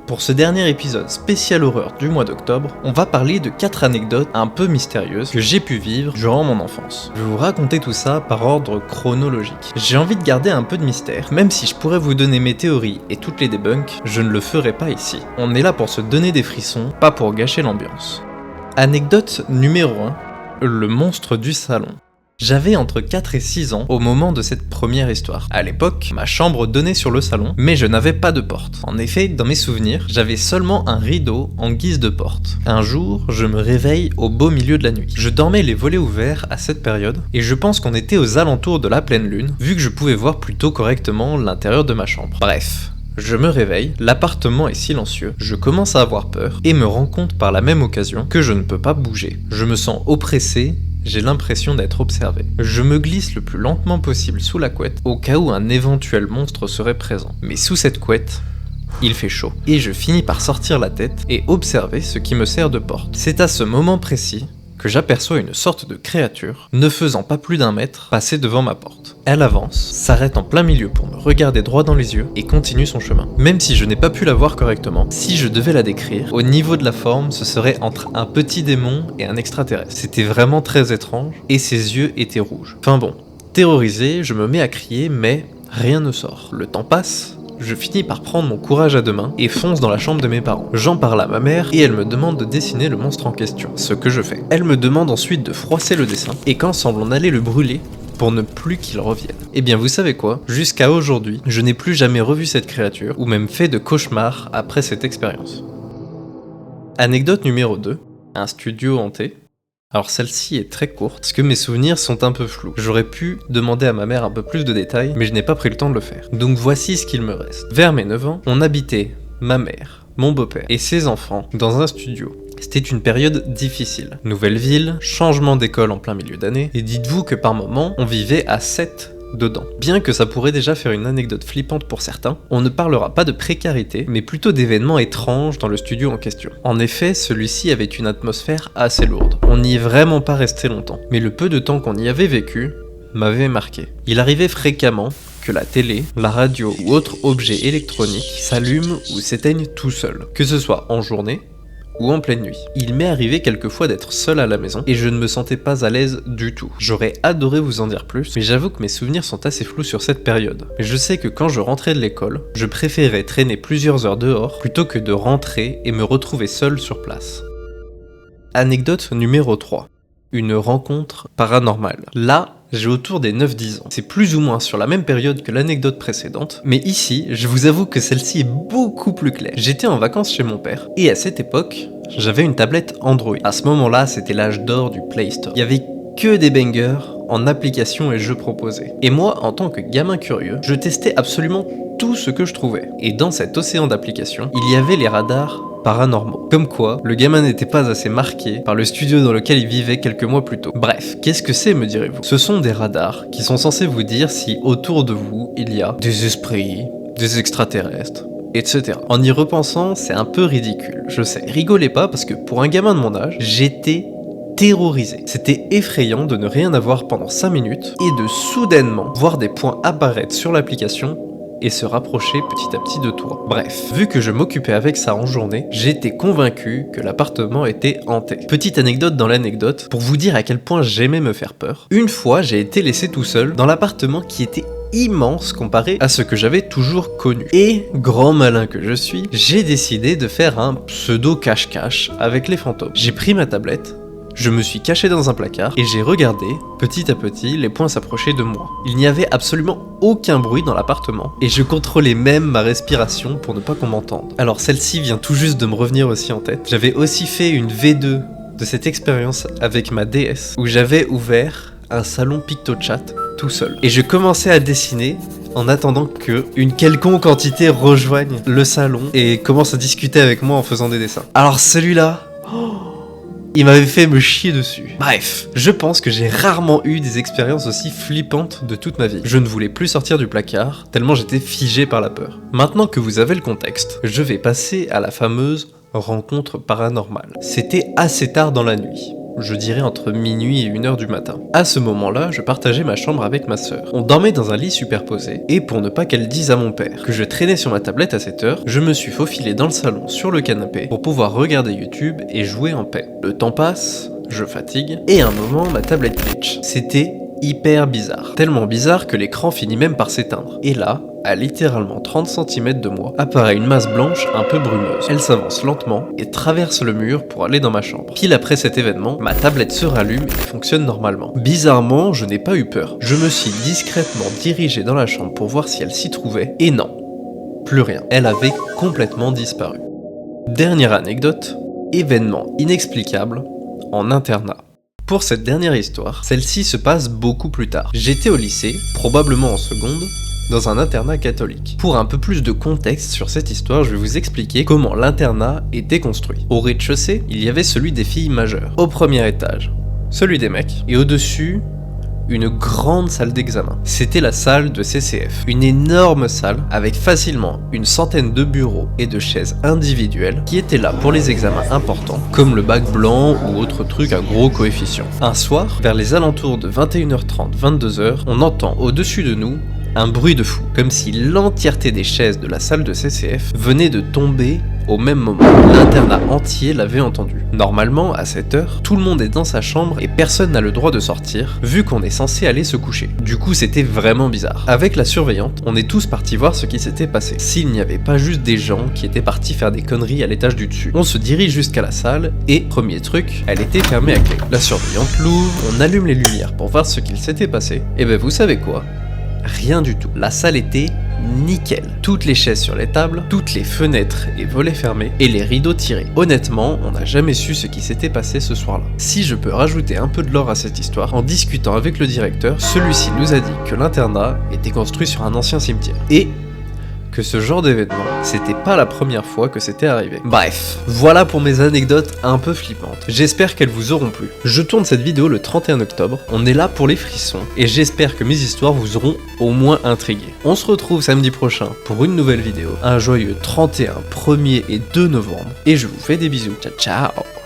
Pour ce dernier épisode spécial horreur du mois d'octobre, on va parler de 4 anecdotes un peu mystérieuses que j'ai pu vivre durant mon enfance. Je vais vous raconter tout ça par ordre chronologique. J'ai envie de garder un peu de mystère, même si je pourrais vous donner mes théories et toutes les débunks, je ne le ferai pas ici. On est là pour se donner des frissons, pas pour gâcher l'ambiance. Anecdote numéro 1, le monstre du salon. J'avais entre 4 et 6 ans au moment de cette première histoire. À l'époque, ma chambre donnait sur le salon, mais je n'avais pas de porte. En effet, dans mes souvenirs, j'avais seulement un rideau en guise de porte. Un jour, je me réveille au beau milieu de la nuit. Je dormais les volets ouverts à cette période, et je pense qu'on était aux alentours de la pleine lune, vu que je pouvais voir plutôt correctement l'intérieur de ma chambre. Bref. Je me réveille, l'appartement est silencieux, je commence à avoir peur, et me rends compte par la même occasion que je ne peux pas bouger. Je me sens oppressé, j'ai l'impression d'être observé. Je me glisse le plus lentement possible sous la couette, au cas où un éventuel monstre serait présent. Mais sous cette couette, il fait chaud. Et je finis par sortir la tête et observer ce qui me sert de porte. C'est à ce moment précis que j'aperçois une sorte de créature, ne faisant pas plus d'1 mètre, passer devant ma porte. Elle avance, s'arrête en plein milieu pour me regarder droit dans les yeux et continue son chemin. Même si je n'ai pas pu la voir correctement, si je devais la décrire, au niveau de la forme, ce serait entre un petit démon et un extraterrestre. C'était vraiment très étrange, et ses yeux étaient rouges. Enfin bon, terrorisé, je me mets à crier, mais rien ne sort. Le temps passe. Je finis par prendre mon courage à 2 mains et fonce dans la chambre de mes parents. J'en parle à ma mère et elle me demande de dessiner le monstre en question, ce que je fais. Elle me demande ensuite de froisser le dessin et qu'ensemble on allait le brûler pour ne plus qu'il revienne. Et bien vous savez quoi, jusqu'à aujourd'hui, je n'ai plus jamais revu cette créature ou même fait de cauchemar après cette expérience. Anecdote numéro 2, un studio hanté. Alors celle-ci est très courte, parce que mes souvenirs sont un peu flous. J'aurais pu demander à ma mère un peu plus de détails, mais je n'ai pas pris le temps de le faire. Donc voici ce qu'il me reste. Vers mes 9 ans, on habitait, ma mère, mon beau-père et ses enfants, dans un studio. C'était une période difficile. Nouvelle ville, changement d'école en plein milieu d'année, et dites-vous que par moment, on vivait à 7 dedans. Bien que ça pourrait déjà faire une anecdote flippante pour certains, on ne parlera pas de précarité, mais plutôt d'événements étranges dans le studio en question. En effet, celui-ci avait une atmosphère assez lourde. On n'y est vraiment pas resté longtemps, mais le peu de temps qu'on y avait vécu m'avait marqué. Il arrivait fréquemment que la télé, la radio ou autre objet électronique s'allume ou s'éteigne tout seul, que ce soit en journée ou en pleine nuit. Il m'est arrivé quelquefois d'être seul à la maison et je ne me sentais pas à l'aise du tout. J'aurais adoré vous en dire plus, mais j'avoue que mes souvenirs sont assez flous sur cette période. Mais je sais que quand je rentrais de l'école, je préférais traîner plusieurs heures dehors plutôt que de rentrer et me retrouver seul sur place. Anecdote numéro 3. Une rencontre paranormale. Là, j'ai autour des 9-10 ans. C'est plus ou moins sur la même période que l'anecdote précédente, mais ici, je vous avoue que celle-ci est beaucoup plus claire. J'étais en vacances chez mon père, et à cette époque, j'avais une tablette Android. À ce moment-là, c'était l'âge d'or du Play Store. Il y avait que des bangers en applications et jeux proposés. Et moi, en tant que gamin curieux, je testais absolument tout ce que je trouvais. Et dans cet océan d'applications, il y avait les radars paranormaux. Comme quoi, le gamin n'était pas assez marqué par le studio dans lequel il vivait quelques mois plus tôt. Bref, qu'est-ce que c'est, me direz-vous? Ce sont des radars qui sont censés vous dire si autour de vous, il y a des esprits, des extraterrestres, etc. En y repensant, c'est un peu ridicule, je sais. Rigolez pas parce que pour un gamin de mon âge, j'étais terrorisé. C'était effrayant de ne rien avoir pendant 5 minutes et de soudainement voir des points apparaître sur l'application et se rapprocher petit à petit de toi. Bref, vu que je m'occupais avec ça en journée, j'étais convaincu que l'appartement était hanté. Petite anecdote dans l'anecdote, pour vous dire à quel point j'aimais me faire peur. Une fois, j'ai été laissé tout seul dans l'appartement qui était immense comparé à ce que j'avais toujours connu. Et, grand malin que je suis, j'ai décidé de faire un pseudo cache-cache avec les fantômes. J'ai pris ma tablette, je me suis caché dans un placard et j'ai regardé, petit à petit, les points s'approcher de moi. Il n'y avait absolument aucun bruit dans l'appartement et je contrôlais même ma respiration pour ne pas qu'on m'entende. Alors celle-ci vient tout juste de me revenir aussi en tête. J'avais aussi fait une V2 de cette expérience avec ma DS où j'avais ouvert un salon PictoChat tout seul. Et je commençais à dessiner en attendant que une quelconque entité rejoigne le salon et commence à discuter avec moi en faisant des dessins. Alors celui-là... il m'avait fait me chier dessus. Bref, je pense que j'ai rarement eu des expériences aussi flippantes de toute ma vie. Je ne voulais plus sortir du placard, tellement j'étais figé par la peur. Maintenant que vous avez le contexte, je vais passer à la fameuse rencontre paranormale. C'était assez tard dans la nuit. je dirais entre minuit et 1h du matin. À ce moment-là, je partageais ma chambre avec ma sœur. On dormait dans un lit superposé, et pour ne pas qu'elle dise à mon père que je traînais sur ma tablette à cette heure, je me suis faufilé dans le salon sur le canapé pour pouvoir regarder YouTube et jouer en paix. Le temps passe, je fatigue, et à un moment, ma tablette glitch. C'était hyper bizarre. Tellement bizarre que l'écran finit même par s'éteindre. Et là, à littéralement 30 cm de moi, apparaît une masse blanche un peu brumeuse. Elle s'avance lentement et traverse le mur pour aller dans ma chambre. Pile après cet événement, ma tablette se rallume et fonctionne normalement. Bizarrement, je n'ai pas eu peur. Je me suis discrètement dirigé dans la chambre pour voir si elle s'y trouvait, et non, plus rien. Elle avait complètement disparu. Dernière anecdote, événement inexplicable en internat. Pour cette dernière histoire, celle-ci se passe beaucoup plus tard. J'étais au lycée, probablement en seconde, dans un internat catholique. Pour un peu plus de contexte sur cette histoire, je vais vous expliquer comment l'internat était construit. Au rez-de-chaussée, il y avait celui des filles majeures. Au premier étage, celui des mecs. Et au-dessus, une grande salle d'examen. C'était la salle de CCF. Une énorme salle avec facilement une centaine de bureaux et de chaises individuelles qui étaient là pour les examens importants, comme le bac blanc ou autre truc à gros coefficient. Un soir, vers les alentours de 21h30, 22h, on entend au-dessus de nous un bruit de fou, comme si l'entièreté des chaises de la salle de CCF venait de tomber au même moment. L'internat entier l'avait entendu. Normalement, à cette heure, tout le monde est dans sa chambre et personne n'a le droit de sortir, vu qu'on est censé aller se coucher. Du coup, c'était vraiment bizarre. Avec la surveillante, on est tous partis voir ce qui s'était passé. S'il n'y avait pas juste des gens qui étaient partis faire des conneries à l'étage du dessus. On se dirige jusqu'à la salle et, premier truc, elle était fermée à clé. La surveillante l'ouvre, on allume les lumières pour voir ce qu'il s'était passé. Et ben vous savez quoi ? Rien du tout. La salle était nickel. Toutes les chaises sur les tables, toutes les fenêtres et volets fermés, et les rideaux tirés. Honnêtement, on n'a jamais su ce qui s'était passé ce soir-là. Si je peux rajouter un peu de lore à cette histoire, en discutant avec le directeur, celui-ci nous a dit que l'internat était construit sur un ancien cimetière. Et que ce genre d'événement, c'était pas la première fois que c'était arrivé. Bref, voilà pour mes anecdotes un peu flippantes. J'espère qu'elles vous auront plu. Je tourne cette vidéo le 31 octobre, on est là pour les frissons, et j'espère que mes histoires vous auront au moins intrigué. On se retrouve samedi prochain pour une nouvelle vidéo, un joyeux 31, 1er et 2 novembre, et je vous fais des bisous. Ciao ciao.